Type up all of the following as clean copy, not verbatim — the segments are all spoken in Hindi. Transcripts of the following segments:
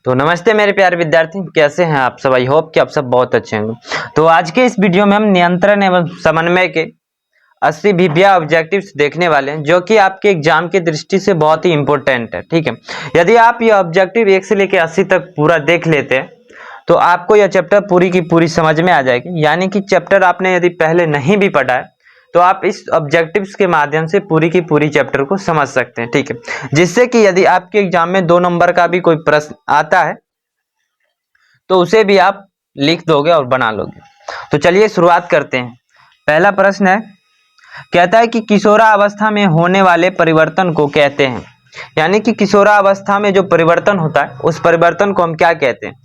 तो नमस्ते मेरे प्यारे विद्यार्थी, कैसे हैं आप सब। आई होप कि आप सब बहुत अच्छे होंगे। तो आज के इस वीडियो में हम नियंत्रण एवं समन्वय के 80 विभिन्न ऑब्जेक्टिव्स देखने वाले हैं, जो कि आपके एग्जाम की दृष्टि से बहुत ही इंपॉर्टेंट है। ठीक है, यदि आप ये ऑब्जेक्टिव 1 से लेकर 80 तक पूरा देख लेते हैं तो आपको यह चैप्टर पूरी की पूरी समझ में आ जाएगी। यानी कि चैप्टर आपने यदि पहले नहीं भी पढ़ा है तो आप इस ऑब्जेक्टिव्स के माध्यम से पूरी की पूरी चैप्टर को समझ सकते हैं। ठीक है, जिससे कि यदि आपके एग्जाम में 2 नंबर का भी कोई प्रश्न आता है तो उसे भी आप लिख दोगे और बना लोगे। तो चलिए शुरुआत करते हैं। पहला प्रश्न है, कहता है कि किशोरावस्था में होने वाले परिवर्तन को कहते हैं। यानी कि किशोरावस्था में जो परिवर्तन होता है उस परिवर्तन को हम क्या कहते हैं।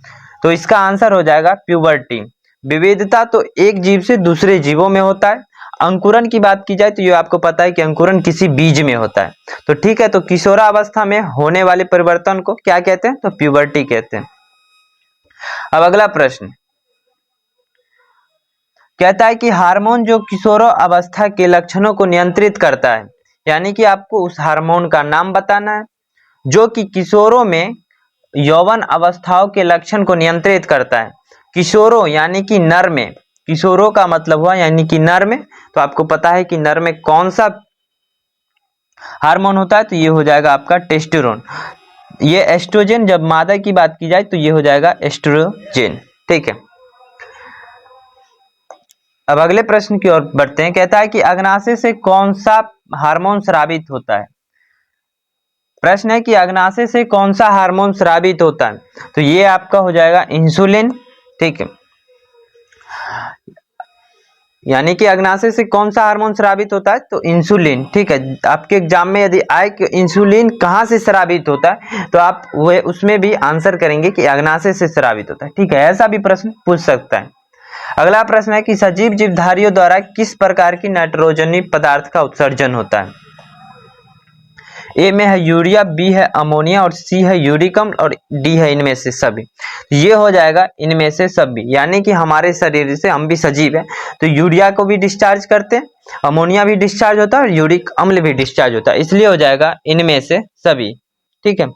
तो इसका आंसर हो जाएगा प्यूबर्टी। विविधता तो एक जीव से दूसरे जीवों में होता है। अंकुरन की बात की जाए तो ये आपको पता है कि अंकुरन किसी बीज में होता है। तो ठीक है, तो किशोरावस्था में होने वाले परिवर्तन को क्या कहते हैं, तो प्यूबर्टी कहते हैं। अब अगला प्रश्न कहता है कि हार्मोन जो किशोरावस्था के लक्षणों को नियंत्रित करता है। यानी कि आपको उस हार्मोन का नाम बताना है जो कि किशोरों में यौवन अवस्थाओं के लक्षण को नियंत्रित करता है। किशोरों यानी कि नर में, किशोरों का मतलब हुआ यानी कि नर में। तो आपको पता है कि नर में कौन सा हार्मोन होता है, तो ये हो जाएगा आपका टेस्टोस्टेरोन। ये एस्ट्रोजन, जब मादा की बात की जाए तो ये हो जाएगा एस्ट्रोजन। ठीक है, अब अगले प्रश्न की ओर बढ़ते हैं। कहता है कि अग्नाशय से कौन सा हार्मोन स्रावित होता है। प्रश्न है कि अग्नाशय से कौन सा हार्मोन स्रावित होता है, तो ये आपका हो जाएगा इंसुलिन। ठीक है, यानी कि अग्नाशय से कौन सा हार्मोन स्रावित होता है, तो इंसुलिन। ठीक है, आपके एग्जाम में यदि आए कि इंसुलिन कहाँ से स्रावित होता है तो आप वो उसमें भी आंसर करेंगे कि अग्नाशय से स्रावित होता है। ठीक है, ऐसा भी प्रश्न पूछ सकता है। अगला प्रश्न है कि सजीव जीवधारियों द्वारा किस प्रकार की नाइट्रोजनी पदार्थ का उत्सर्जन होता है। ए में है यूरिया, बी है अमोनिया और सी है यूरिक अम्ल और डी है इनमें से सभी। ये हो जाएगा इनमें से सभी। यानी कि हमारे शरीर से हम भी सजीव हैं तो यूरिया को भी डिस्चार्ज करते हैं, अमोनिया भी डिस्चार्ज होता है और यूरिक अम्ल भी डिस्चार्ज होता है, इसलिए हो जाएगा इनमें से सभी। ठीक है,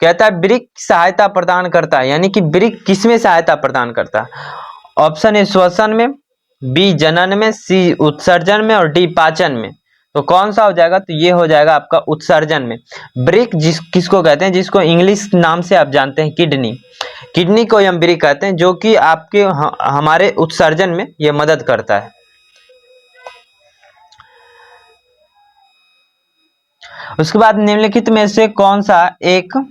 कहता है वृक्क सहायता प्रदान करता है। यानी कि वृक्क किसमें सहायता प्रदान करता है। ऑप्शन ए श्वसन में, बी जनन में, सी उत्सर्जन में और डी पाचन में। तो कौन सा हो जाएगा, तो ये हो जाएगा आपका उत्सर्जन में। वृक्क किसको कहते हैं, जिसको इंग्लिश नाम से आप जानते हैं किडनी, किडनी को हम वृक्क कहते हैं, जो कि आपके हमारे उत्सर्जन में ये मदद करता है। उसके बाद निम्नलिखित में से कौन सा एक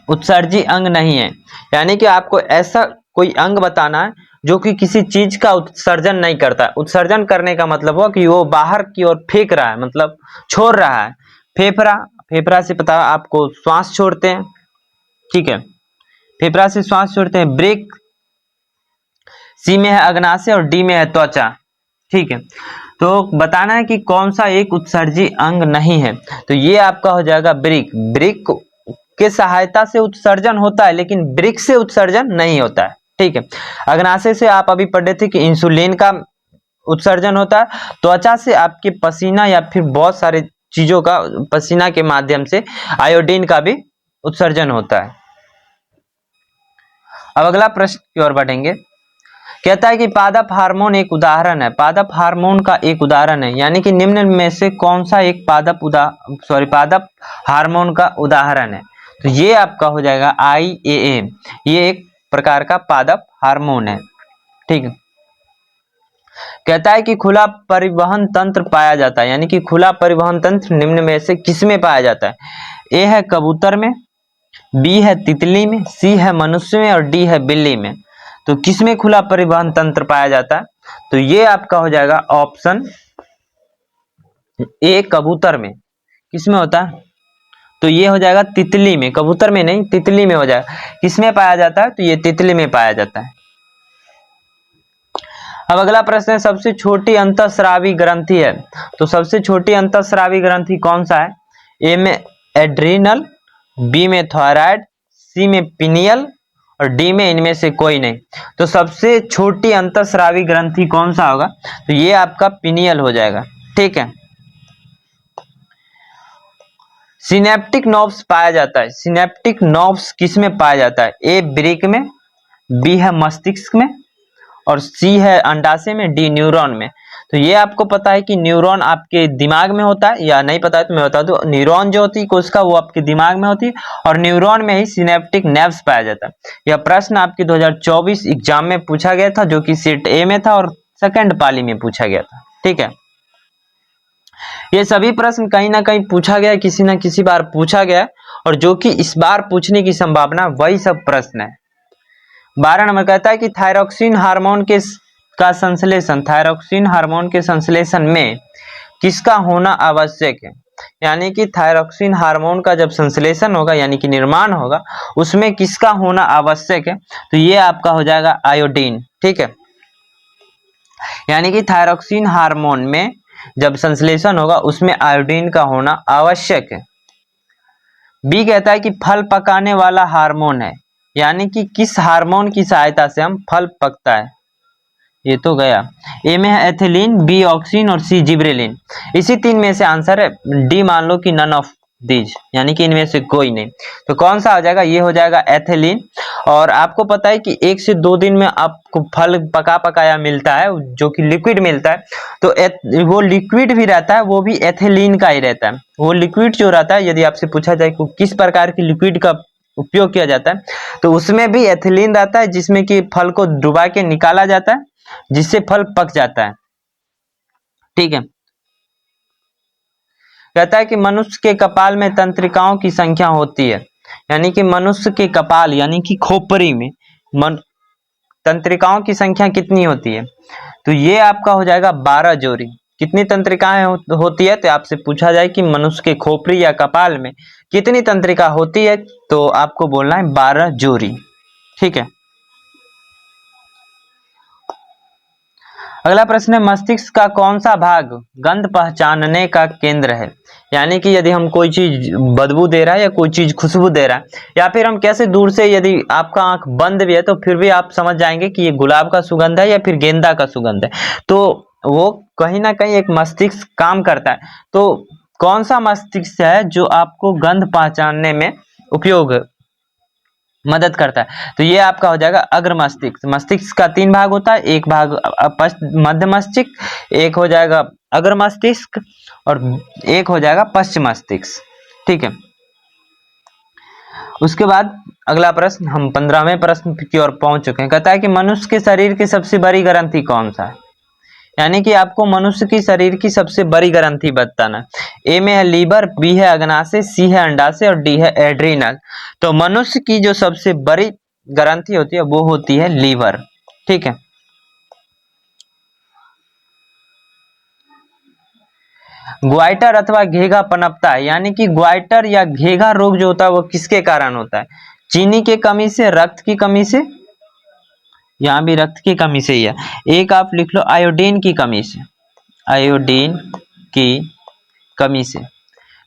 उत्सर्जी अंग नहीं है। यानी कि आपको ऐसा कोई अंग बताना है जो कि किसी चीज का उत्सर्जन नहीं करता है। उत्सर्जन करने का मतलब हुआ कि वो बाहर की ओर फेंक रहा है, मतलब छोड़ रहा है। फेफड़ा, फेफड़ा से पता आपको श्वास छोड़ते हैं। ठीक है, फेफड़ा से श्वास छोड़ते हैं। ब्रेक, सी में है अग्नाशय और डी में है त्वचा। ठीक है, तो बताना है कि कौन सा एक उत्सर्जी अंग नहीं है, तो ये आपका हो जाएगा ब्रिक। ब्रिक के सहायता से उत्सर्जन होता है लेकिन ब्रिक से उत्सर्जन नहीं होता है। ठीक है, अग्नाशय से आप अभी पढ़ रहे थे कि इंसुलिन का उत्सर्जन होता है। त्वचा से आपके पसीना या फिर बहुत सारे चीजों का, पसीना के माध्यम से आयोडीन का भी उत्सर्जन होता है। अब अगला प्रश्न की ओर बढ़ेंगे। कहता है कि पादप हार्मोन एक उदाहरण है। पादप हार्मोन का एक उदाहरण है, यानी कि निम्न में से कौन सा एक पादप हार्मोन का उदाहरण है। तो ये आपका हो जाएगा IAA। ये एक प्रकार का पादप हार्मोन है। ठीक है, कहता है कि खुला परिवहन तंत्र पाया जाता है। यानी कि खुला परिवहन तंत्र निम्न में से किसमें पाया जाता है। ए है कबूतर में, बी है तितली में, सी है मनुष्य में और डी है बिल्ली में। तो किसमें खुला परिवहन तंत्र पाया जाता है, तो ये आपका हो जाएगा ऑप्शन ए कबूतर में। किसमें होता है, तो ये हो जाएगा तितली में, कबूतर में नहीं तितली में हो जाएगा। किसमें पाया जाता है, तो ये तितली में पाया जाता है। अब अगला प्रश्न है, सबसे छोटी अंतःस्रावी ग्रंथि है। तो सबसे छोटी अंतःस्रावी ग्रंथि कौन सा है। ए में एड्रीनल, बी में थायराइड, सी में पिनियल और डी में इनमें से कोई नहीं। तो सबसे छोटी अंतःस्रावी ग्रंथि कौन सा होगा, तो ये आपका पिनियल हो जाएगा। ठीक है, सिनेप्टिक नर्व्स पाया जाता है। सिनेप्टिक नर्व्स किस में पाया जाता है? ए ब्रेक में, बी है मस्तिष्क में, और सी है अंडाशय में, डी न्यूरॉन में। तो ये आपको पता है कि न्यूरॉन आपके दिमाग में होता है, या नहीं पता है तो मैं बता दूं, न्यूरॉन जो होती है कोशिका वो आपके दिमाग में होती है, और न्यूरॉन में ही सिनेप्टिक नर्व्स पाया जाता है। यह प्रश्न आपके 2024 एग्जाम में पूछा गया था, जो कि सेट ए में था और सेकंड पाली में पूछा गया था। ठीक है, ये सभी प्रश्न कहीं ना कहीं पूछा गया, किसी ना किसी बार पूछा गया, और जो कि इस बार पूछने की संभावना वही सब प्रश्न है। 12 नंबर कहता है कि थायरॉक्सिन हार्मोन के का संश्लेषण, थायरॉक्सिन हार्मोन के संश्लेषण में किसका होना आवश्यक है? यानी कि थायरॉक्सिन हार्मोन का जब संश्लेषण होगा यानी कि निर्माण होगा, उसमें किसका होना आवश्यक है? तो ये आपका हो जाएगा आयोडीन। ठीक है, यानी कि थायरॉक्सिन हार्मोन में जब संश्लेषण होगा उसमें आयोडीन का होना आवश्यक है। बी कहता है कि फल पकाने वाला हार्मोन है, यानी कि किस हार्मोन की सहायता से हम फल पकता है? ये तो गया। ए में है एथिलीन, बी ऑक्सिन और सी जिब्रेलिन। इसी तीन में से आंसर है। डी मान लो कि नन ऑफ दीज, यानी कि इनमें से कोई नहीं। तो कौन सा हो जाएगा? ये हो जाएगा एथिलीन। और आपको पता है कि 1 से 2 दिन में आपको फल पका पकाया मिलता है, जो कि लिक्विड मिलता है। तो वो लिक्विड भी रहता है, वो भी एथिलीन का ही रहता है। वो लिक्विड जो रहता है, यदि आपसे पूछा जाए कि किस प्रकार की लिक्विड का उपयोग किया जाता है, तो उसमें भी एथिलीन रहता है, जिसमें कि फल को डुबा के निकाला जाता है, जिससे फल पक जाता है। ठीक है, कहता है कि मनुष्य के कपाल में तंत्रिकाओं की संख्या होती है, यानी कि मनुष्य के कपाल यानी कि खोपड़ी में तंत्रिकाओं की संख्या कितनी होती है? तो ये आपका हो जाएगा 12 जोड़ी। कितनी तंत्रिकाएं होती है? तो आपसे पूछा जाए कि मनुष्य के खोपड़ी या कपाल में कितनी तंत्रिका होती है, तो आपको बोलना है 12 जोड़ी। ठीक है, अगला प्रश्न है, मस्तिष्क का कौन सा भाग गंध पहचानने का केंद्र है? यानी कि यदि हम कोई चीज बदबू दे रहा है या कोई चीज खुशबू दे रहा है, या फिर हम कैसे दूर से, यदि आपका आंख बंद भी है तो फिर भी आप समझ जाएंगे कि ये गुलाब का सुगंध है या फिर गेंदा का सुगंध है। तो वो कहीं ना कहीं एक मस्तिष्क काम करता है। तो कौन सा मस्तिष्क है जो आपको गंध पहचानने में उपयोग मदद करता है? तो ये आपका हो जाएगा अग्र मस्तिष्क। मस्तिष्क का 3 भाग होता है, एक भाग मध्य मस्तिष्क, एक हो जाएगा अग्र मस्तिष्क, और एक हो जाएगा पश्चिम मस्तिष्क। ठीक है, उसके बाद अगला प्रश्न, हम 15वें प्रश्न की ओर पहुंच चुके हैं। कहता है कि मनुष्य के शरीर की सबसे बड़ी ग्रंथि कौन सा है? यानी कि आपको मनुष्य की शरीर की सबसे बड़ी ग्रंथि बताना। ए में है लीवर, बी है अग्नाशय, सी है अंडाशय और डी है एड्रीनल। तो मनुष्य की जो सबसे बड़ी ग्रंथि होती है वो होती है लीवर। ठीक है, ग्वाइटर अथवा घेघा पनपता है, यानी कि ग्वाइटर या घेघा रोग जो होता है वो किसके कारण होता है? चीनी के कमी से, रक्त की कमी से, यहाँ भी रक्त की कमी से ही है। एक आप लिख लो आयोडीन की कमी से, आयोडीन की कमी से।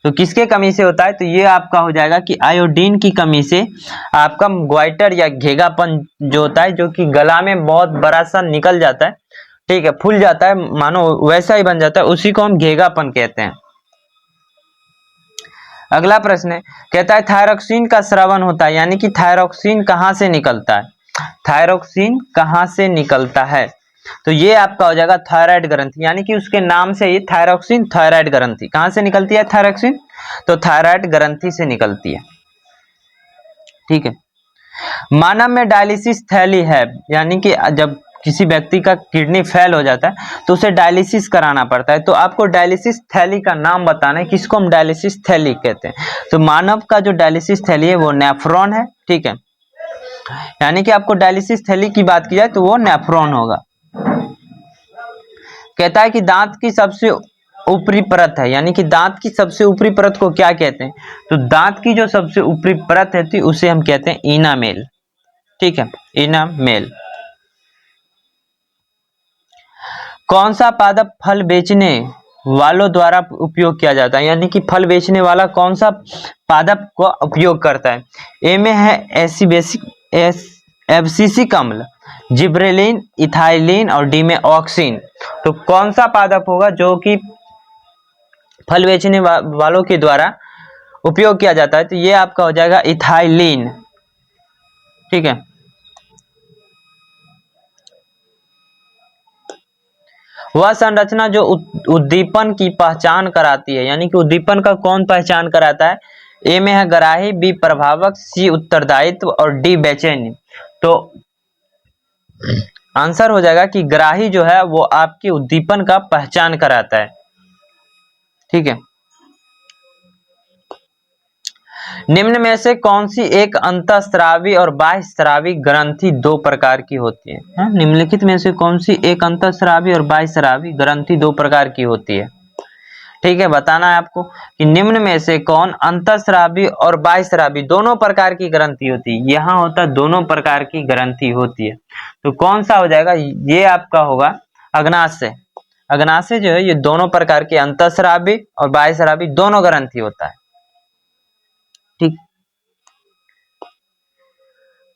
तो किसके कमी से होता है? तो ये आपका हो जाएगा कि आयोडीन की कमी से आपका ग्वाइटर या घेगापन जो होता है, जो कि गला में बहुत बड़ा सा निकल जाता है, ठीक है, फूल जाता है, मानो वैसा ही बन जाता है, उसी को हम घेगापन कहते हैं। अगला प्रश्न है, कहता है थायरॉक्सिन का स्रावन होता है, यानी कि थायरॉक्सिन कहाँ से निकलता है? थायरॉक्सिन कहाँ से निकलता है? तो ये आपका हो जाएगा थायराइड ग्रंथि, यानी कि उसके नाम से ही थायरॉक्सिन थायराइड ग्रंथि। कहां से निकलती है थायरॉक्सिन? तो थायराइड ग्रंथि से निकलती है। ठीक है, मानव में डायलिसिस थैली है, यानी कि जब किसी व्यक्ति का किडनी फेल हो जाता है तो उसे डायलिसिस कराना पड़ता है। तो आपको डायलिसिस थैली का नाम बताना है, किसको हम डायलिसिस थैली कहते हैं। तो मानव का जो डायलिसिस थैली है वो नेफ्रॉन है। ठीक है, यानी कि आपको डायलिसिस थैली की बात की जाए तो वो नेफ्रॉन होगा। कहता है कि दांत की सबसे ऊपरी परत है, यानी कि दांत की सबसे ऊपरी परत को क्या कहते हैं? तो दांत की जो सबसे ऊपरी परत है उसे हम कहते हैं इनामेल। ठीक है, इनामेल। कौन सा पादप फल बेचने वालों द्वारा उपयोग किया जाता है? यानी कि फल बेचने वाला कौन सा पादप को उपयोग करता है? ए में है एब्सिसिक अम्ल, जिब्रेलिन, इथाइलिन और डी में ऑक्सिन। तो कौन सा पादप होगा जो कि फल बेचने वालों के द्वारा उपयोग किया जाता है, तो ये आपका हो जाएगा इथाइलिन। ठीक है, वह संरचना जो उद्दीपन की पहचान कराती है, यानी कि उद्दीपन का कौन पहचान कराता है? ए में है ग्राही, बी प्रभावक, सी उत्तरदायित्व और डी बेचैनी। तो आंसर हो जाएगा कि ग्राही जो है वो आपकी उद्दीपन का पहचान कराता है। ठीक है, निम्न में से कौन सी एक अंतःस्रावी और बाह्यस्रावी ग्रंथि दो प्रकार की होती है? निम्नलिखित में से कौन सी एक अंतःस्रावी और बाह्यस्रावी ग्रंथि दो प्रकार की होती है? ठीक है, बताना है आपको कि निम्न में से कौन अंतःस्रावी और बाह्यस्रावी दोनों प्रकार की ग्रंथि होती है। यहाँ होता है दोनों प्रकार की ग्रंथि होती है, तो कौन सा हो जाएगा? ये आपका होगा अग्नाशय। अग्नाशय जो है ये दोनों प्रकार के अंतःस्रावी और बाह्यस्रावी दोनों ग्रंथि होता है। ठीक,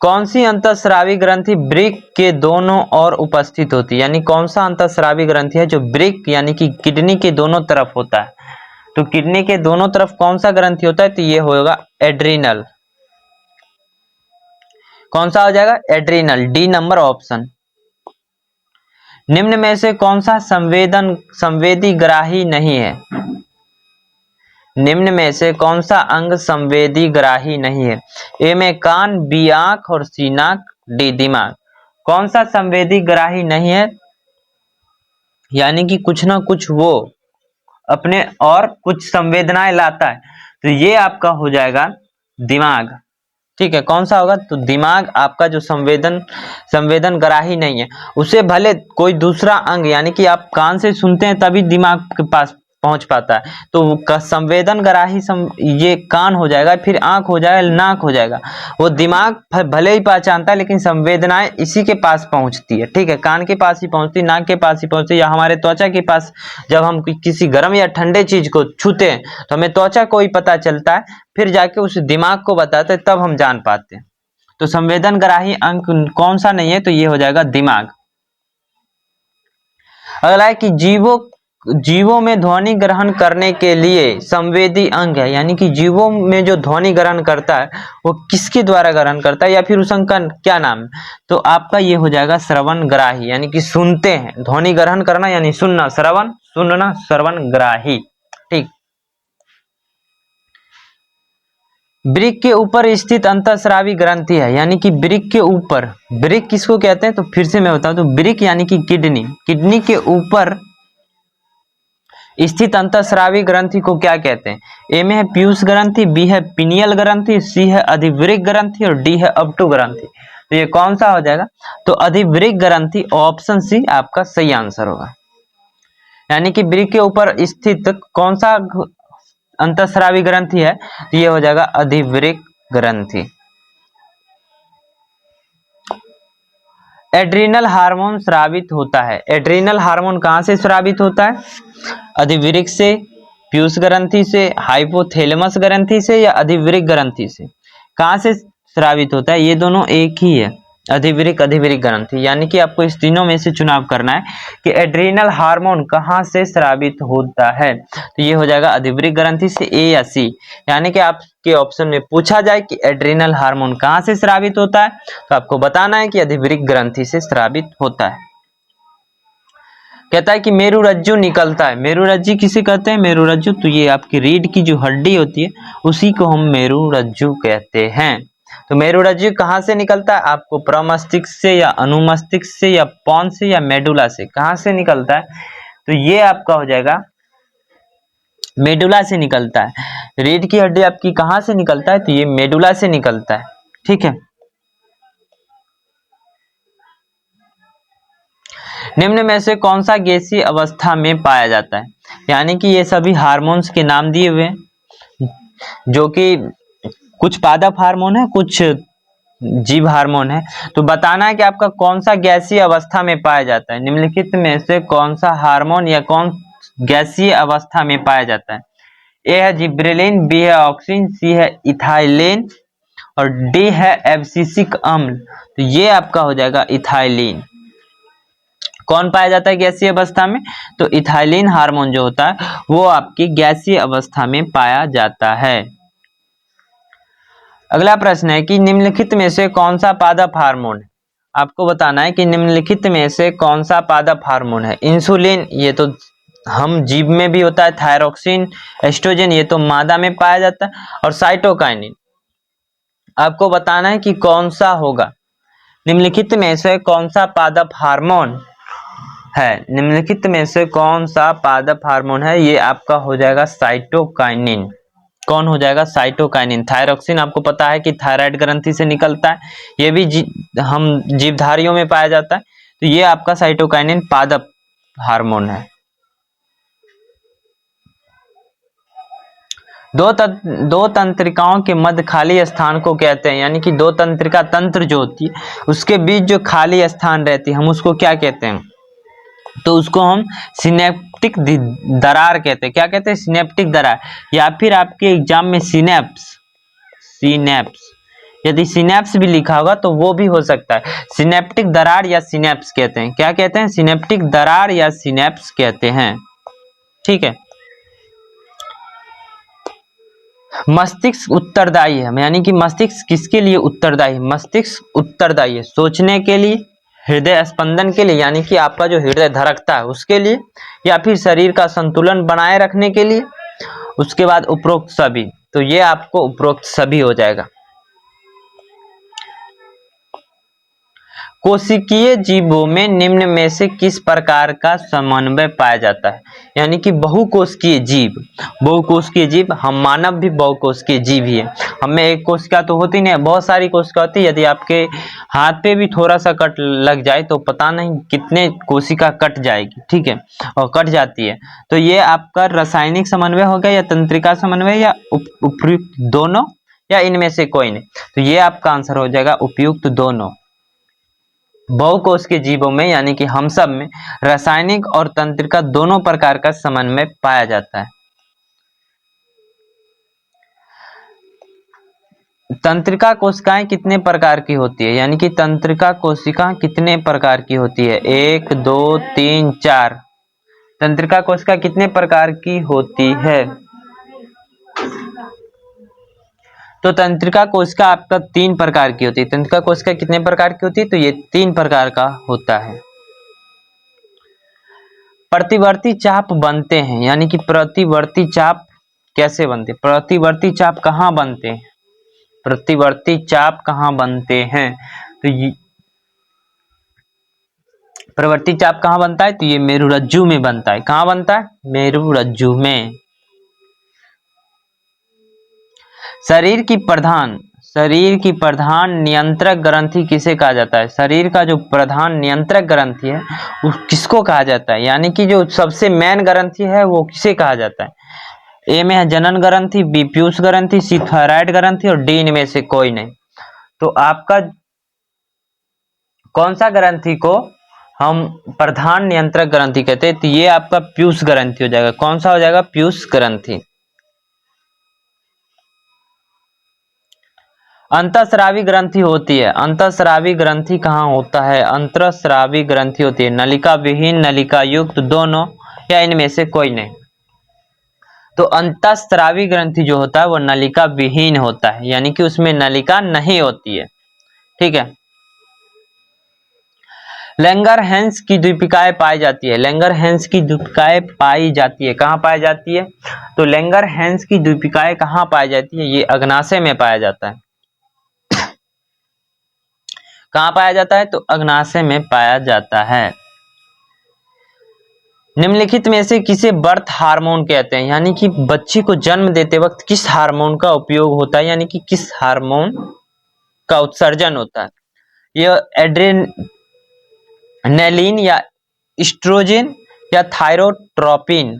कौन सी अंतःस्रावी ग्रंथि वृक्क के दोनों ओर उपस्थित होती है? यानी कौन सा अंतःस्रावी ग्रंथि है जो वृक्क यानी कि किडनी के दोनों तरफ होता है? तो किडनी के दोनों तरफ कौन सा ग्रंथि होता है? तो ये होगा एड्रिनल। कौन सा हो जाएगा? Adrenal, D number option. निम्न में से कौन सा संवेदी ग्राही नहीं है? निम्न में से कौन सा अंग संवेदी ग्राही नहीं है? ए में कान, बी आंख और सी नाक, डी दिमाग। कौन सा संवेदी ग्राही नहीं है? यानी कि कुछ ना कुछ वो अपने और कुछ संवेदनाएं लाता है, तो ये आपका हो जाएगा दिमाग। ठीक है, कौन सा होगा? तो दिमाग आपका जो संवेदन ग्राही नहीं है। उसे भले कोई दूसरा अंग, यानी कि आप कान से सुनते हैं तभी दिमाग के पास पहुंच पाता है, तो संवेदन ग्राही ये कान हो जाएगा, फिर आंख हो जाएगा, नाक हो जाएगा। वो दिमाग भले ही पहचानता है लेकिन संवेदनाएं इसी के पास पहुंचती है। ठीक है, कान के पास ही पहुंचती, नाक के पास ही पहुंचती, या हमारे त्वचा के पास। जब हम किसी गर्म या ठंडे चीज को छूते हैं तो हमें त्वचा को ही पता चलता है, फिर जाके उस दिमाग को बताते हैं, तब हम जान पाते हैं। तो संवेदन ग्राही अंग कौन सा नहीं है? तो ये हो जाएगा दिमाग। अगला है कि जीवों में ध्वनि ग्रहण करने के लिए संवेदी अंग है, यानी कि जीवों में जो ध्वनि ग्रहण करता है वो किसके द्वारा ग्रहण करता है, या फिर उस अंग का क्या नाम है? तो आपका ये हो जाएगा श्रवण ग्राही, यानी कि सुनते हैं। ध्वनि ग्रहण करना यानी सुनना, श्रवण सुनना, श्रवण ग्राही। ठीक, वृक्क के ऊपर स्थित अंतःस्रावी ग्रंथि है, यानी कि वृक्क के ऊपर, वृक्क किसको कहते हैं? तो फिर से मैं बताऊं, तो वृक्क यानी कि किडनी के ऊपर स्थित अंतःस्रावी ग्रंथि को क्या कहते हैं? ए में है पीयूष ग्रंथि, बी है पिनियल ग्रंथि, सी है अधिवृक्क ग्रंथि और डी है अपटू ग्रंथि। तो ये कौन सा हो जाएगा? तो अधिवृक्क ग्रंथि, ऑप्शन सी आपका सही आंसर होगा। यानी कि वृक्क के ऊपर स्थित कौन सा अंतःस्रावी ग्रंथि है? तो ये हो जाएगा अधिवृक्क ग्रंथि। एड्रिनल हार्मोन स्रावित होता है। एड्रिनल हार्मोन कहां से स्रावित होता है? अधिवृक्क से, पीयूष ग्रंथि से, हाइपोथैलेमस ग्रंथि से या अधिवृक्क ग्रंथि से? कहां से स्रावित होता है? ये दोनों एक ही है, अधिवृक्क ग्रंथि। यानी कि आपको इस तीनों में से चुनाव करना है कि एड्रिनल हार्मोन कहां से स्रावित होता है। तो ये हो जाएगा अधिवृक्क ग्रंथि से, ए या सी। यानी कि आपके ऑप्शन में पूछा जाए कि एड्रिनल हार्मोन कहां से स्रावित होता है, तो आपको बताना है कि अधिवृक्क ग्रंथि से स्रावित होता है। कहता है कि मेरुरज्जु निकलता है। मेरुरज्जु किसे कहते हैं? मेरुरज्जु, तो ये आपकी रीढ़ की जो हड्डी होती है उसी को हम मेरुरज्जु कहते हैं। तो मेरुरज्जु कहाँ से निकलता है? आपको प्रमस्तिष्क से या अनुमस्तिष्क से या पॉन्स से या मेडुला से, कहाँ से निकलता है? तो ये आपका हो जाएगा मेडुला से निकलता है। रीढ़ की हड्डी आपकी कहाँ से निकलता है? तो ये मेडुला से निकलता है। ठीक है, निम्न में से कौन सा गैसीय अवस्था में पाया जाता है? यानी कि ये सभी हार्मोन्स के नाम दिए हुए हैं, जो कि कुछ पादप हार्मोन है, कुछ जीव हार्मोन है। तो बताना है कि आपका कौन सा गैसीय अवस्था में पाया जाता है। निम्नलिखित में से कौन सा हार्मोन या कौन गैसीय अवस्था में पाया जाता है? ए है जिब्रेलिन, बी है ऑक्सिन, सी है इथाइलिन और डी है एब्सिसिक अम्ल। तो ये आपका हो जाएगा इथाइलिन। कौन पाया जाता है गैसीय अवस्था में? तो इथाइलिन हार्मोन जो होता है वो आपकी गैसीय अवस्था में पाया जाता है। अगला प्रश्न है कि निम्नलिखित में से कौन सा पादप हार्मोन है। आपको बताना है कि निम्नलिखित में से कौन सा पादप हार्मोन है। इंसुलिन, ये तो हम जीभ में भी होता है। थायरोक्सिन, एस्ट्रोजन, ये तो मादा में पाया जाता है। और साइटोकाइनिन, आपको बताना है कि कौन सा होगा। निम्नलिखित में से कौन सा पादप हार्मोन है। निम्नलिखित में से कौन सा पादप हार्मोन है, ये आपका हो जाएगा साइटोकाइनिन। कौन हो जाएगा? साइटोकाइनिन। थायरोक्सिन आपको पता है कि थायराइड ग्रंथि से निकलता है, ये भी हम जीवधारियों में पाया जाता है। तो ये आपका साइटोकाइनिन पादप हार्मोन है। दो तंत्रिकाओं के मध्य खाली स्थान को कहते हैं, यानी कि दो तंत्रिका तंत्र जो होती है उसके बीच जो खाली स्थान रहती है हम उसको क्या कहते हैं? तो उसको हम सिनेप्टिक दरार कहते हैं। क्या कहते हैं? सिनेप्टिक दरार, या फिर आपके एग्जाम में सिनेप्स यदि सिनेप्स भी लिखा होगा तो वो भी हो सकता है। सिनेप्टिक दरार या सिनेप्स कहते हैं। क्या कहते हैं? सिनेप्टिक दरार या सिनेप्स कहते हैं। ठीक है। मस्तिष्क उत्तरदायी है, यानी कि मस्तिष्क किसके लिए उत्तरदायी है? मस्तिष्क उत्तरदायी है सोचने के लिए, हृदय स्पंदन के लिए, यानी कि आपका जो हृदय धड़कता है उसके लिए, या फिर शरीर का संतुलन बनाए रखने के लिए। उसके बाद उपरोक्त सभी, तो ये आपको उपरोक्त सभी हो जाएगा। कोशिकीय जीवों में निम्न में से किस प्रकार का समन्वय पाया जाता है? यानी कि बहुकोशिकीय जीव, हम मानव भी बहुकोशिकीय जीव ही है। हमें एक कोशिका तो होती नहीं है, बहुत सारी कोशिका होती है। यदि आपके हाथ पे भी थोड़ा सा कट लग जाए तो पता नहीं कितने कोशिका कट जाएगी, ठीक है, और कट जाती है। तो ये आपका रासायनिक समन्वय हो गया, या तंत्रिका समन्वय, या उपयुक्त दोनों, या इनमें से कोई नहीं। तो ये आपका आंसर हो जाएगा उपयुक्त दोनों। बहुकोशिकीय जीवों में, यानी कि हम सब में, रासायनिक और तंत्रिका दोनों प्रकार का समन्वय पाया जाता है। तंत्रिका कोशिकाएं कितने प्रकार की होती है? यानी कि तंत्रिका कोशिका कितने प्रकार की होती है? 1 2 3 4। तंत्रिका कोशिका कितने प्रकार की होती है? तो तंत्रिका कोशिका आपका 3 प्रकार की होती है। तंत्रिका कोशिका कितने प्रकार की होती है? तो ये 3 प्रकार का होता है। प्रतिवर्ती चाप बनते हैं, यानी कि प्रतिवर्ती चाप कैसे बनते हैं? प्रतिवर्ती चाप कहाँ बनते हैं? प्रतिवर्ती चाप कहाँ बनते हैं? तो ये प्रतिवर्ती चाप कहाँ बनता है? तो ये मेरुरज्जु में बनता है। कहाँ बनता है? मेरुरज्जु में। शरीर की प्रधान नियंत्रक ग्रंथि किसे कहा जाता है? शरीर का जो प्रधान नियंत्रक ग्रंथि है वो किसको कहा जाता है? यानी कि जो सबसे मेन ग्रंथि है वो किसे कहा जाता है? ए में है जनन ग्रंथि, बी पीयूष ग्रंथि, सी थायराइड ग्रंथि, और डी इनमें से कोई नहीं। तो आपका कौन सा ग्रंथि को हम प्रधान नियंत्रक ग्रंथि कहते हैं? तो ये आपका पीयूष ग्रंथि हो जाएगा। कौन सा हो जाएगा? पीयूष ग्रंथि। अंतःस्रावी ग्रंथि होती है। अंतःस्रावी ग्रंथि कहाँ होता है? अंतःस्रावी ग्रंथि होती है नलिका विहीन, नलिका युक्त, दोनों, या इनमें से कोई नहीं। तो अंतःस्रावी ग्रंथि जो होता है वो नलिका विहीन होता है, यानी कि उसमें नलिका नहीं होती है। ठीक है। लैंगरहैंस की द्वीपिकाएं पाई जाती है। लैंगरहैंस की द्वीपिकाएं पाई जाती है, कहाँ पाई जाती है? तो लैंगरहैंस की द्वीपिकाएं कहाँ पाई जाती है? ये अग्नाशय में पाया जाता है। कहाँ पाया जाता है? तो अग्नाशय में पाया जाता है। निम्नलिखित में से किसे बर्थ हार्मोन कहते हैं? यानी कि बच्चे को जन्म देते वक्त किस हार्मोन का उपयोग होता है, यानी कि किस हार्मोन का उत्सर्जन होता है? यह एड्रेनलिन, या एस्ट्रोजन, या थायरोट्रोपिन,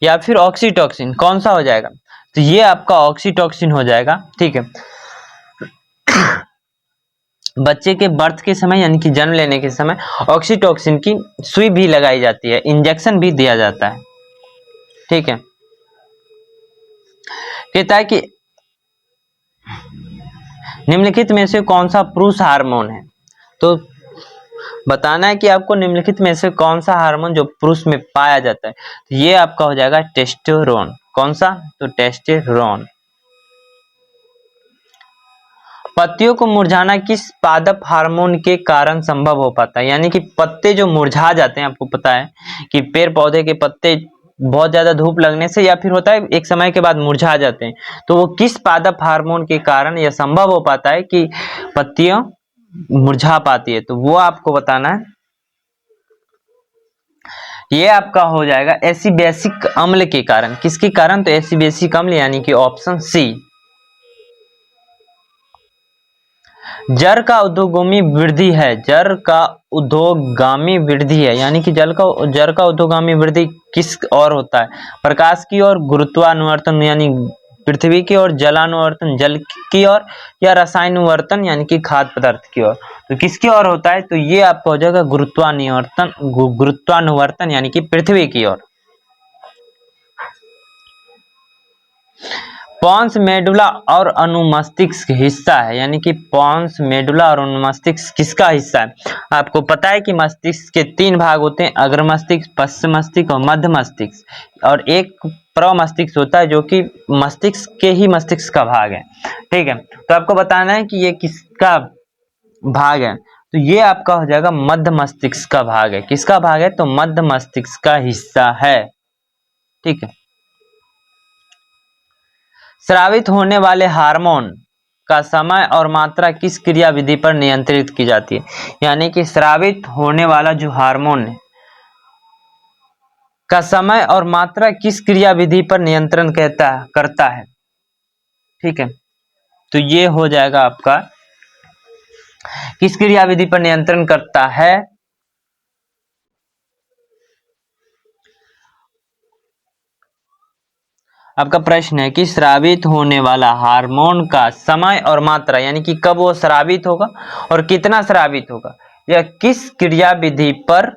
या फिर ऑक्सीटोसिन, कौन सा हो जाएगा? तो ये आपका ऑक्सीटोसिन हो जाएगा। ठीक है। बच्चे के बर्थ के समय, यानी कि जन्म लेने के समय, ऑक्सीटोसिन की सुई भी लगाई जाती है, इंजेक्शन भी दिया जाता है। ठीक है। कहता है कि निम्नलिखित में से कौन सा पुरुष हार्मोन है? तो बताना है कि आपको निम्नलिखित में से कौन सा हार्मोन जो पुरुष में पाया जाता है। तो ये आपका हो जाएगा टेस्टोस्टेरोन। कौन सा? तो टेस्टोस्टेरोन। पत्तियों को मुरझाना किस पादप हार्मोन के कारण संभव हो पाता है? यानी कि पत्ते जो मुरझा जाते हैं, आपको पता है कि पेड़ पौधे के पत्ते बहुत ज्यादा धूप लगने से या फिर होता है एक समय के बाद मुरझा जाते हैं, तो वो किस पादप हार्मोन के कारण यह संभव हो पाता है कि पत्तियां मुरझा पाती है? तो वो आपको बताना है। ये आपका हो जाएगा एसिबेसिक अम्ल के कारण। किसके कारण? तो एसिबेसिक अम्ल, यानी कि ऑप्शन सी। जर का उद्धोगामी वृद्धि है, जर का उद्धोगामी वृद्धि है, यानी कि जर का उद्धोगामी वृद्धि किस और होता है? प्रकाश की ओर, गुरुत्वानुवर्तन यानी पृथ्वी की ओर, जलानुवर्तन जल की ओर, या रसायनुवर्तन यानी कि खाद्य पदार्थ की ओर। तो किसकी ओर होता है? तो ये आपका हो जाएगा गुरुत्वानुवर्तन यानी कि पृथ्वी की ओर। पॉन्स मेडुला और अनुमस्तिष्क हिस्सा है, यानी कि पॉन्स मेडुला और अनुमस्तिष्क किसका हिस्सा है? आपको पता है कि मस्तिष्क के 3 भाग होते हैं, अग्र मस्तिष्क, पश्च मस्तिष्क और मध्य मस्तिष्क, और एक प्रमस्तिष्क होता है जो कि मस्तिष्क के ही मस्तिष्क का भाग है। ठीक है, तो आपको बताना है कि ये किसका भाग है? तो ये आपका हो जाएगा मध्य मस्तिष्क का भाग है। किसका भाग है? तो मध्य मस्तिष्क का हिस्सा है। ठीक है, स्रावित होने वाले हार्मोन का समय और मात्रा किस क्रिया विधि पर नियंत्रित की जाती है? यानी कि स्रावित होने वाला जो हार्मोन है का समय और मात्रा किस क्रिया विधि पर नियंत्रण करता है? ठीक है, तो ये हो जाएगा आपका किस क्रिया विधि पर नियंत्रण करता है? आपका प्रश्न है कि स्रावित होने वाला हार्मोन का समय और मात्रा, यानी कि कब वो स्रावित होगा और कितना स्रावित होगा, यह किस क्रिया विधि पर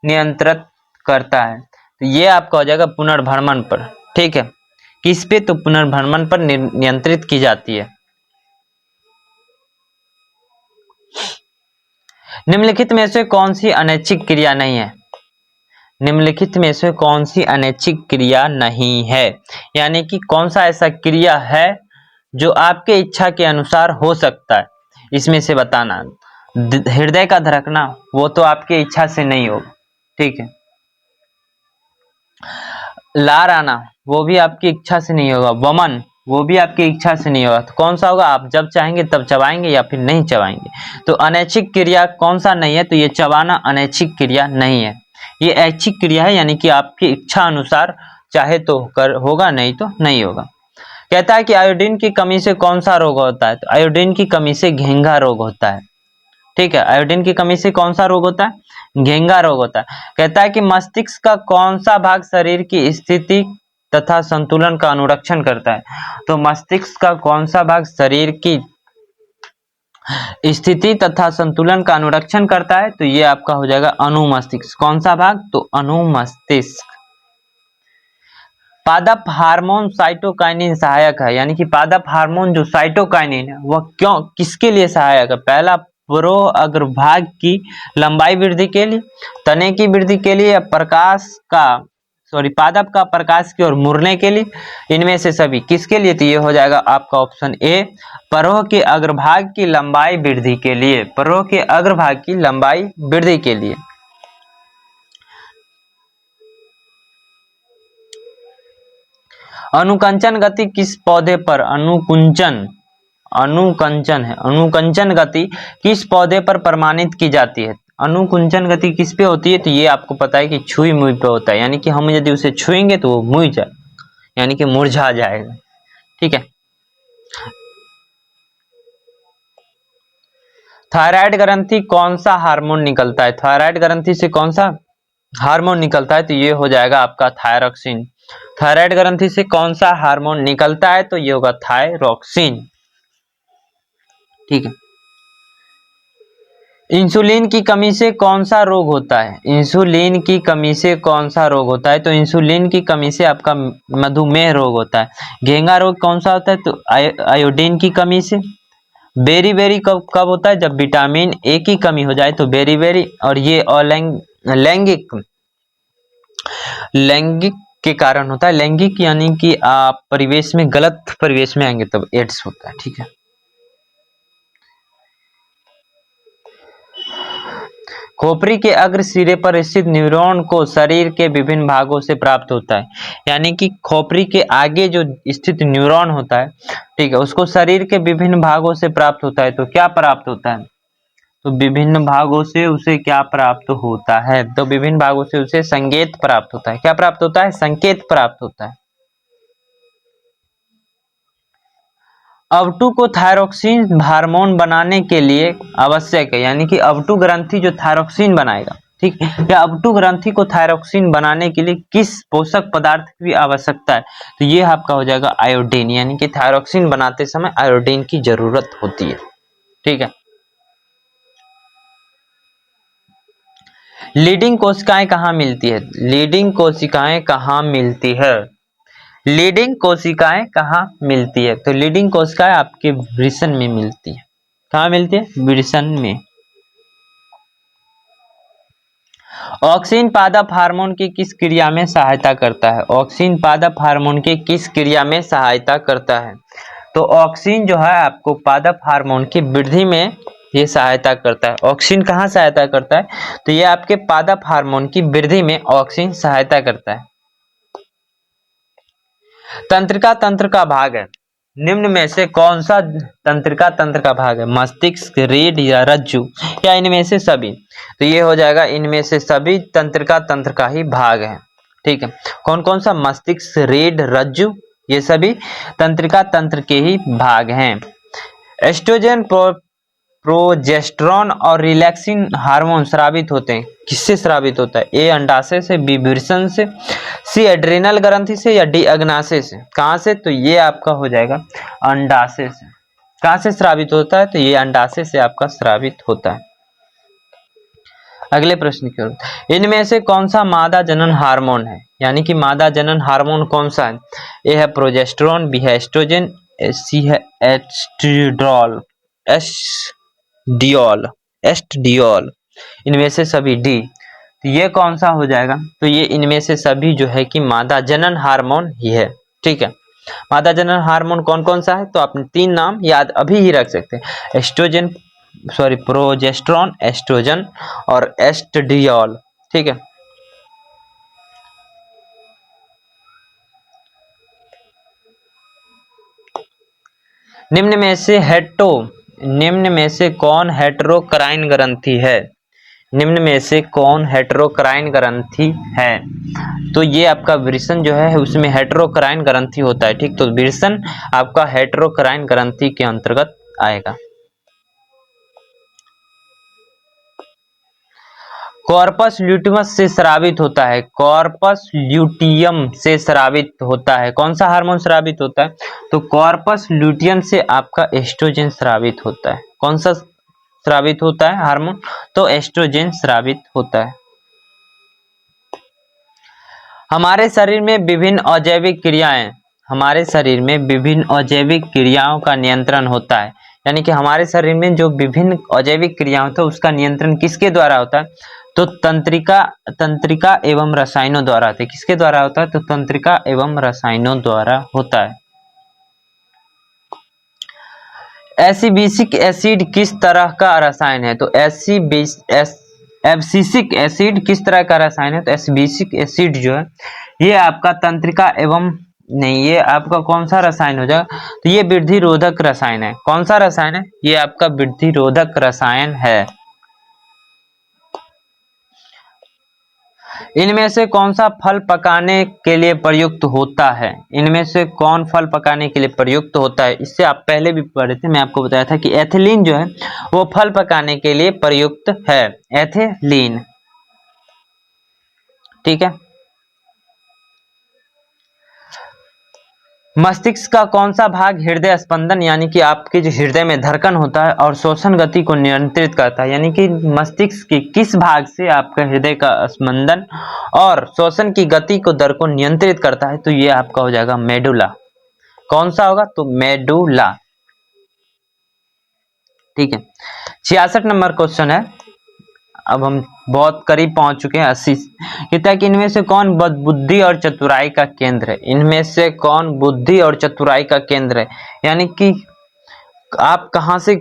नियंत्रित करता है? तो ये आपका हो जाएगा पुनर्भ्रमण पर। ठीक है, किस पे? तो पुनर्भ्रमण पर नियंत्रित की जाती है। निम्नलिखित में से कौन सी अनैच्छिक क्रिया नहीं है? निम्नलिखित में से कौन सी अनैच्छिक क्रिया नहीं है? यानी कि कौन सा ऐसा क्रिया है जो आपके इच्छा के अनुसार हो सकता है, इसमें से बताना। हृदय का धड़कना, वो तो आपके इच्छा से नहीं होगा। ठीक है, लार आना, वो भी आपकी इच्छा से नहीं होगा। वमन, वो भी आपकी इच्छा से नहीं होगा। तो कौन सा होगा? आप जब चाहेंगे तब चबाएंगे या फिर नहीं चबाएंगे। तो अनैच्छिक क्रिया कौन सा नहीं है? तो ये चबाना अनैच्छिक क्रिया नहीं है, ये ऐच्छिक क्रिया है, यानी कि आपकी इच्छा अनुसार चाहे तो होगा, नहीं तो नहीं होगा। कहता है कि आयोडीन की कमी से कौन सा रोग होता है? तो आयोडीन की कमी से घेंघा रोग होता है। ठीक है, आयोडीन की कमी से कौन सा रोग होता है? घेंघा रोग होता है। कहता है कि मस्तिष्क का कौन सा भाग शरीर की स्थिति तथा संतुलन का अनुरक्षण करता है? तो मस्तिष्क का कौन सा भाग शरीर की स्थिति तथा संतुलन का अनुरक्षण करता है? तो ये आपका हो जाएगा अनुमस्तिष्क। कौन सा भाग? तो अनुमस्तिष्क। पादप हार्मोन साइटोकाइनिन सहायक है, यानी कि पादप हार्मोन जो साइटोकाइनिन है वह क्यों, किसके लिए सहायक है? पहला, पुरो अग्रभाग की लंबाई वृद्धि के लिए, तने की वृद्धि के लिए, या पादप का प्रकाश की ओर मुड़ने के लिए, इनमें से सभी किसके लिए? तो ये हो जाएगा आपका ऑप्शन ए, परोह के अग्रभाग की लंबाई वृद्धि के लिए। परोह के अग्रभाग की लंबाई वृद्धि के लिए। अनुकंचन गति किस पौधे पर अनुकंचन है, अनुकंचन गति किस पौधे पर प्रमाणित की जाती है? अनुकुंचन गति किस पे होती है? तो ये आपको पता है कि छुई मुई पे होता है, यानी कि हम यदि उसे छुएंगे तो वो मुई जाए, यानी कि मुरझा जाएगा। ठीक है, थायराइड ग्रंथि कौन सा हार्मोन निकलता है? थायराइड ग्रंथि से कौन सा हार्मोन निकलता है? तो ये हो जाएगा आपका थायरॉक्सिन। थायराइड ग्रंथि से कौन सा हार्मोन निकलता है? तो ये होगा थायरॉक्सिन। ठीक है, इंसुलिन की कमी से कौन सा रोग होता है? इंसुलिन की कमी से कौन सा रोग होता है? तो इंसुलिन की कमी से आपका मधुमेह रोग होता है। घेंघा रोग कौन सा होता है? तो आयोडीन की कमी से। बेरी बेरी कब कब होता है? जब विटामिन ए की कमी हो जाए तो बेरी बेरी। और ये लैंगिक लैंगिक के कारण होता है। लैंगिक यानी कि आप परिवेश में, गलत परिवेश में आएंगे तब एड्स होता है। ठीक है, खोपड़ी के अग्र सिरे पर स्थित न्यूरॉन को शरीर के विभिन्न भागों से प्राप्त होता है। यानी कि खोपड़ी के आगे जो स्थित न्यूरॉन होता है, ठीक है, उसको शरीर के विभिन्न भागों से प्राप्त होता है। तो क्या प्राप्त होता है? तो विभिन्न भागों से उसे क्या प्राप्त होता है? तो विभिन्न भागों से उसे संकेत प्राप्त होता है। क्या प्राप्त होता है? संकेत प्राप्त होता है। अवटु को थायरोक्सिन हार्मोन बनाने के लिए आवश्यक है। यानी कि अवटु ग्रंथि जो थायरोक्सिन बनाएगा, ठीक है, या अवटु ग्रंथि को थायरोक्सिन बनाने के लिए किस पोषक पदार्थ की आवश्यकता है? तो ये आपका हो जाएगा आयोडीन। यानी कि थायरोक्सिन बनाते समय आयोडीन की जरूरत होती है। ठीक है। लीडिंग कोशिकाएं कहाँ मिलती है? लीडिंग कोशिकाएं कहाँ मिलती है? लीडिंग कोशिकाएं कहाँ मिलती है? तो लीडिंग कोशिकाएं आपके वृषण में मिलती है। कहाँ मिलती है? वृषण में। ऑक्सीन पादप हार्मोन की किस क्रिया में सहायता करता है? ऑक्सीन पादप हार्मोन की किस क्रिया में सहायता करता है? तो ऑक्सीन जो है आपको पादप हार्मोन की वृद्धि में ये सहायता करता है। ऑक्सीन कहाँ सहायता करता है? तो ये आपके पादप हार्मोन की वृद्धि में ऑक्सीन सहायता करता है। तंत्रिका तंत्र का भाग है, निम्न में से कौन सा तंत्रिका तंत्र का भाग है? मस्तिष्क, रीढ़ या रज्जु, या इनमें से सभी? तो ये हो जाएगा इनमें से सभी तंत्रिका तंत्र का ही भाग है। ठीक है। कौन कौन सा? मस्तिष्क, रीढ़, रज्जु, ये सभी तंत्रिका तंत्र के ही भाग हैं। एस्ट्रोजन, प्रोजेस्टेरॉन और रिलैक्सिन हार्मोन स्रावित होते हैं। किससे स्रावित होता है? ए अंडाशय से, बी वृषण से, सी एड्रिनल ग्रंथि से, या डी अग्नाशय से। कहां से? तो ये आपका हो जाएगा अंडाशय से। कहां से स्रावित होता है? तो ये अंडाशय से आपका स्रावित होता है। अगले प्रश्न की ओर, इनमें से कौन सा मादा जनन हार्मोन है? यानी कि मादा जनन हार्मोन कौन सा है? ए है प्रोजेस्टेरॉन, बी है एस्ट्रोजन, सी है एस्ट्रियोल, इनमें से सभी डी। तो ये कौन सा हो जाएगा? तो ये इनमें से सभी जो है कि मादा जनन हार्मोन ही है। ठीक है। मादा जनन हार्मोन कौन कौन सा है? तो आप 3 नाम याद अभी ही रख सकते हैं, एस्ट्रोजन, सॉरी प्रोजेस्टेरॉन, एस्ट्रोजन और एस्ट्रियोल। ठीक है। निम्न में से कौन हेटेरोक्राइन ग्रंथि है? निम्न में से कौन हेटेरोक्राइन ग्रंथि है? तो ये आपका वृषण जो है उसमें हेटेरोक्राइन ग्रंथि होता है। ठीक, तो वृषण आपका हेटेरोक्राइन ग्रंथि के अंतर्गत आएगा। कॉर्पस ल्यूटियम से स्रावित होता है। कॉर्पस ल्यूटियम से स्रावित होता है। कौन सा हार्मोन स्रावित होता है? तो कॉर्पस ल्यूटियम से आपका एस्ट्रोजन स्रावित होता है। कौन सा स्रावित होता है हार्मोन? तो एस्ट्रोजन स्रावित होता है। हमारे शरीर में विभिन्न अजैविक क्रियाओं का नियंत्रण होता है। यानी कि हमारे शरीर में जो विभिन्न अजैविक क्रियाएं होता है उसका नियंत्रण किसके द्वारा होता है? तो तंत्रिका एवं रसायनों द्वारा होता है। किसके द्वारा होता है? तो तंत्रिका एवं रसायनों द्वारा होता है। एसिबिसिक एसिड किस तरह का रसायन है? तो एब्सिसिक एसिड किस तरह का रसायन है? तो एसिबिसिक एसिड जो है ये आपका तंत्रिका एवं नहीं, ये आपका कौन सा रसायन हो जाएगा? तो ये वृद्धि रोधक रसायन है। कौन सा रसायन है? ये आपका वृद्धि रोधक रसायन है। इनमें से कौन सा फल पकाने के लिए प्रयुक्त होता है? इनमें से कौन फल पकाने के लिए प्रयुक्त होता है? इससे आप पहले भी पढ़े थे, मैं आपको बताया था कि एथिलीन जो है वो फल पकाने के लिए प्रयुक्त है। एथिलीन। ठीक है। मस्तिष्क का कौन सा भाग हृदय स्पंदन यानी कि आपके जो हृदय में धड़कन होता है और श्वसन गति को नियंत्रित करता है? यानी कि मस्तिष्क के किस भाग से आपका हृदय का स्पंदन और श्वसन की गति को दर को नियंत्रित करता है? तो ये आपका हो जाएगा मेडुला। कौन सा होगा? तो मेडुला। ठीक है। 66 नंबर क्वेश्चन है। अब हम बहुत करीब पहुंच चुके हैं 80। कहता है कि इनमें से कौन बुद्धि और चतुराई का केंद्र है? इनमें से कौन बुद्धि और चतुराई का केंद्र है? यानी कि आप कहाँ से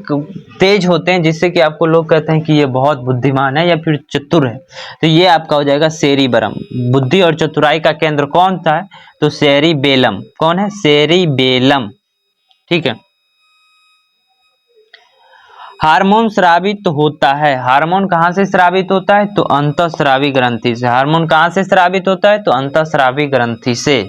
तेज होते हैं जिससे कि आपको लोग कहते हैं कि ये बहुत बुद्धिमान है या फिर चतुर है, तो ये आपका हो जाएगा सेरिबेलम। बुद्धि और चतुराई का केंद्र कौन सा है, तो सेरिबेलम। कौन है, सेरिबेलम। ठीक है। हार्मोन स्रावित होता है, हार्मोन कहाँ से स्रावित होता है, तो अंतःस्रावी ग्रंथि से। हार्मोन कहाँ से स्रावित होता है, तो अंतःस्रावी ग्रंथि से।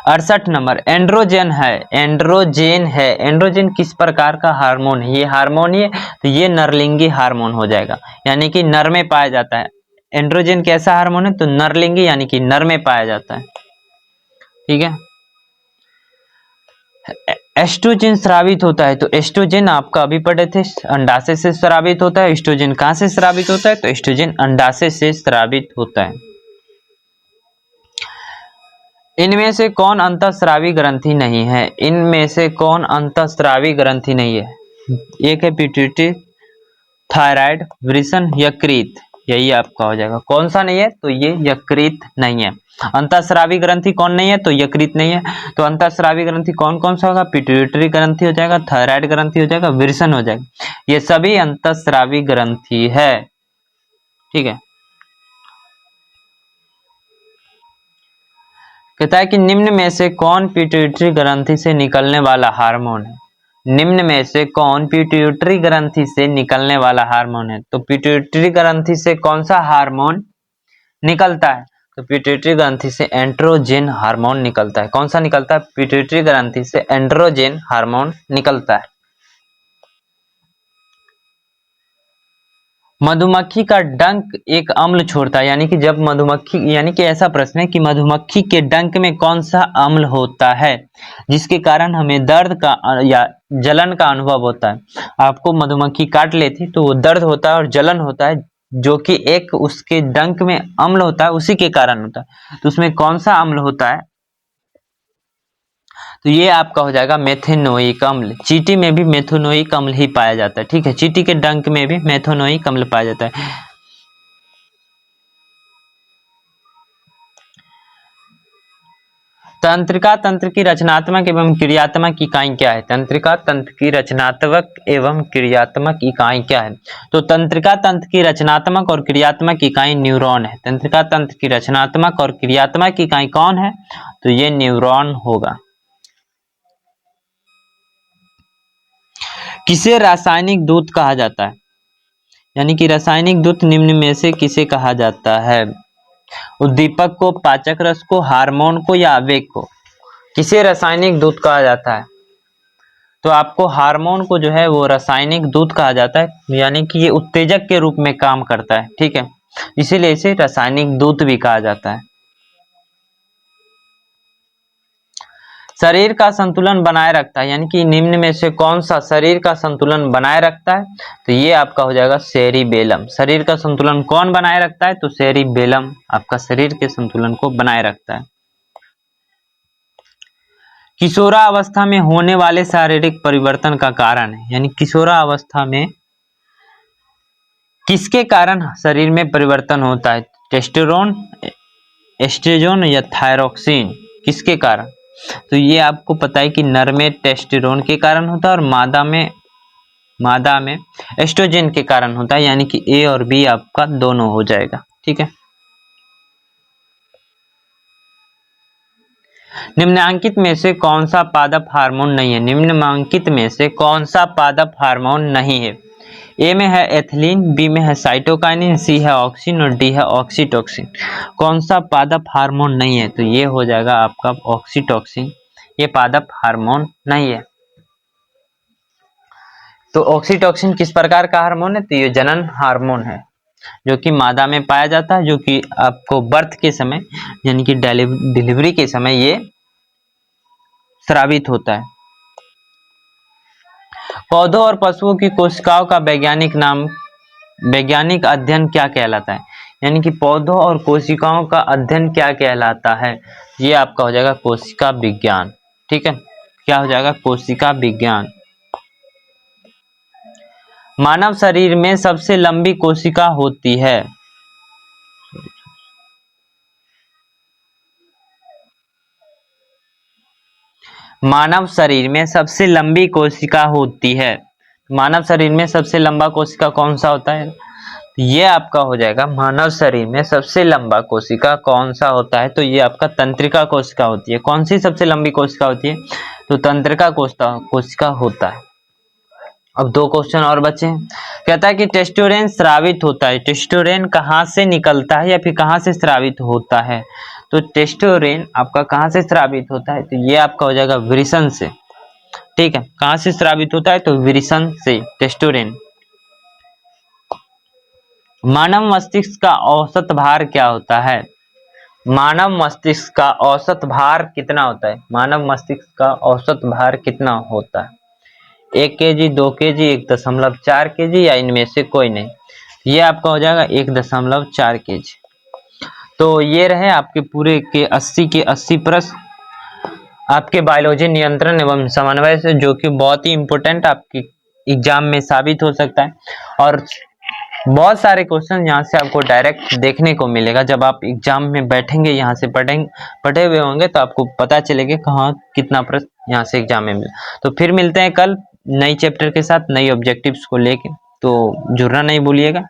68 नंबर, एंड्रोजन है। एंड्रोजन है, एंड्रोजन किस प्रकार का हार्मोन है, ये हार्मोन ही है, तो ये नरलिंगी हार्मोन हो जाएगा, यानी कि नर में पाया जाता है। एंड्रोजन कैसा हार्मोन है, तो नरलिंगी यानी कि नर में पाया जाता है। ठीक है। एस्ट्रोजन स्रावित होता है, तो एस्ट्रोजन आपका अभी पढ़े थे, अंडाशय से स्रावित होता है। एस्ट्रोजन कहाँ से स्रावित होता है, तो एस्ट्रोजन अंडाशय से स्रावित होता है। इनमें से कौन अंतःस्रावी ग्रंथि नहीं है, इनमें से कौन अंतःस्रावी ग्रंथि नहीं है, एक है पिट्यूटरी, थायराइड, वृषण, यकृत। यही आपका हो जाएगा। कौन सा नहीं है, तो ये यकृत नहीं है। अंतःस्रावी ग्रंथि कौन नहीं है, तो यकृत नहीं है। तो अंतःस्रावी ग्रंथि कौन कौन सा होगा, पिट्यूटरी ग्रंथि हो जाएगा, थायराइड ग्रंथि हो जाएगा, वृषण हो जाएगा। ये सभी अंतःस्रावी ग्रंथि है। ठीक है। कहता है कि निम्न में से कौन पिट्यूटरी ग्रंथि से निकलने वाला हार्मोन है, निम्न में से कौन पिट्यूटरी ग्रंथि से निकलने वाला हार्मोन है, तो पिट्यूटरी ग्रंथि से कौन सा हार्मोन निकलता है, तो पिट्यूटरी ग्रंथि से एंड्रोजन हार्मोन निकलता है। कौन सा निकलता है, पिट्यूटरी ग्रंथि से एंड्रोजन हार्मोन निकलता है। मधुमक्खी का डंक एक अम्ल छोड़ता है, यानी कि जब मधुमक्खी, यानी कि ऐसा प्रश्न है कि मधुमक्खी के डंक में कौन सा अम्ल होता है जिसके कारण हमें दर्द का या जलन का अनुभव होता है। आपको मधुमक्खी काट लेती तो वो दर्द होता है और जलन होता है, जो कि एक उसके डंक में अम्ल होता है, उसी के कारण होता है। तो उसमें कौन सा अम्ल होता है, तो ये आपका हो जाएगा मेथेनोइक अम्ल। चींटी में भी मेथेनोइक अम्ल ही पाया जाता है। ठीक है, चींटी के डंक में भी मेथेनोइक अम्ल पाया जाता है। तंत्रिका तंत्र की रचनात्मक एवं क्रियात्मक इकाई क्या है, तंत्रिका तंत्र की रचनात्मक एवं क्रियात्मक इकाई क्या है, तो तंत्रिका तंत्र की रचनात्मक और क्रियात्मक इकाई न्यूरॉन है। तंत्रिका तंत्र की रचनात्मक और क्रियात्मक इकाई कौन है, तो ये न्यूरॉन होगा। किसे रासायनिक दूत कहा जाता है, यानी कि रासायनिक दूत निम्न में से किसे कहा जाता है, उद्दीपक को, पाचक रस को, हार्मोन को या आवेग को। किसे रासायनिक दूत कहा जाता है, तो आपको हार्मोन को जो है वो रासायनिक दूत कहा जाता है, यानी कि ये उत्तेजक के रूप में काम करता है। ठीक है, इसीलिए इसे रासायनिक दूत भी कहा जाता है। शरीर का संतुलन बनाए रखता है, यानी कि निम्न में से कौन सा शरीर का संतुलन बनाए रखता है, तो ये आपका हो जाएगा सेरिबेलम। शरीर का संतुलन कौन बनाए रखता है, तो सेरिबेलम आपका शरीर के संतुलन को बनाए रखता है। किशोरावस्था में होने वाले शारीरिक परिवर्तन का कारण है, यानी किशोरावस्था में किसके कारण शरीर में परिवर्तन होता है, टेस्टोस्टेरोन, एस्ट्रोजन या थायरोक्सिन, किसके कारण, तो ये आपको पता है कि नर में टेस्टोस्टेरोन के कारण होता है और मादा में एस्ट्रोजन के कारण होता है, यानी कि ए और बी आपका दोनों हो जाएगा। ठीक है। निम्नांकित में से कौन सा पादप हार्मोन नहीं है, निम्नांकित में से कौन सा पादप हार्मोन नहीं है, ए में है एथिलीन, बी में है साइटोकाइनिन, सी है ऑक्सिन और डी है ऑक्सीटोसिन। कौन सा पादप हार्मोन नहीं है, तो ये हो जाएगा आपका ऑक्सीटोसिन, ये पादप हार्मोन नहीं है। तो ऑक्सीटोसिन किस प्रकार का हार्मोन है, तो ये जनन हार्मोन है, जो कि मादा में पाया जाता है, जो कि आपको बर्थ के समय यानी कि डिलीवरी के समय ये स्रावित होता है। पौधों और पशुओं की कोशिकाओं का वैज्ञानिक अध्ययन क्या कहलाता है, यानी कि पौधों और कोशिकाओं का अध्ययन क्या कहलाता है, ये आपका हो जाएगा कोशिका विज्ञान। ठीक है, क्या हो जाएगा, कोशिका विज्ञान। मानव शरीर में सबसे लंबी कोशिका होती है, मानव शरीर में सबसे लंबी कोशिका होती है? मानव शरीर में सबसे लंबा कोशिका कौन सा होता है? ये आपका हो जाएगा मानव शरीर में सबसे लंबा कोशिका कौन सा होता है? तो ये आपका तंत्रिका कोशिका होती है। कौन सी सबसे लंबी कोशिका होती है? तो तंत्रिका कोशिका होता है। अब 2 क्वेश्चन और बचे हैं। कहता है कि टेस्टोरेन स्रावित होता है, टेस्टोरेन कहाँ से निकलता है या फिर कहाँ से स्रावित होता है? तो टेस्टोरेन आपका कहाँ से स्रावित होता है? तो ये आपका हो जाएगा वृषण से। ठीक है, कहाँ से स्रावित होता है? तो वृषण से टेस्टोरेन। मानव मस्तिष्क का औसत भार क्या होता है? मानव मस्तिष्क का औसत भार कितना होता है? मानव मस्तिष्क का औसत भार कितना होता है? 1 kg, 2 kg, 1.4 kg या इनमें से कोई नहीं? ये आपका हो जाएगा 1.4 kg। तो ये रहे आपके पूरे के 80 के 80 प्रश्न आपके बायोलॉजी नियंत्रण एवं समन्वय से, जो कि बहुत ही इंपॉर्टेंट आपकी एग्जाम में साबित हो सकता है। और बहुत सारे क्वेश्चन यहाँ से आपको डायरेक्ट देखने को मिलेगा। जब आप एग्जाम में बैठेंगे, यहाँ से पढ़े हुए होंगे, तो आपको पता चलेगा कहाँ कितना प्रश्न यहाँ से एग्जाम में मिला। तो फिर मिलते हैं कल नई चैप्टर के साथ, नई ऑब्जेक्टिव्स को लेके। तो जुड़ना नहीं भूलिएगा।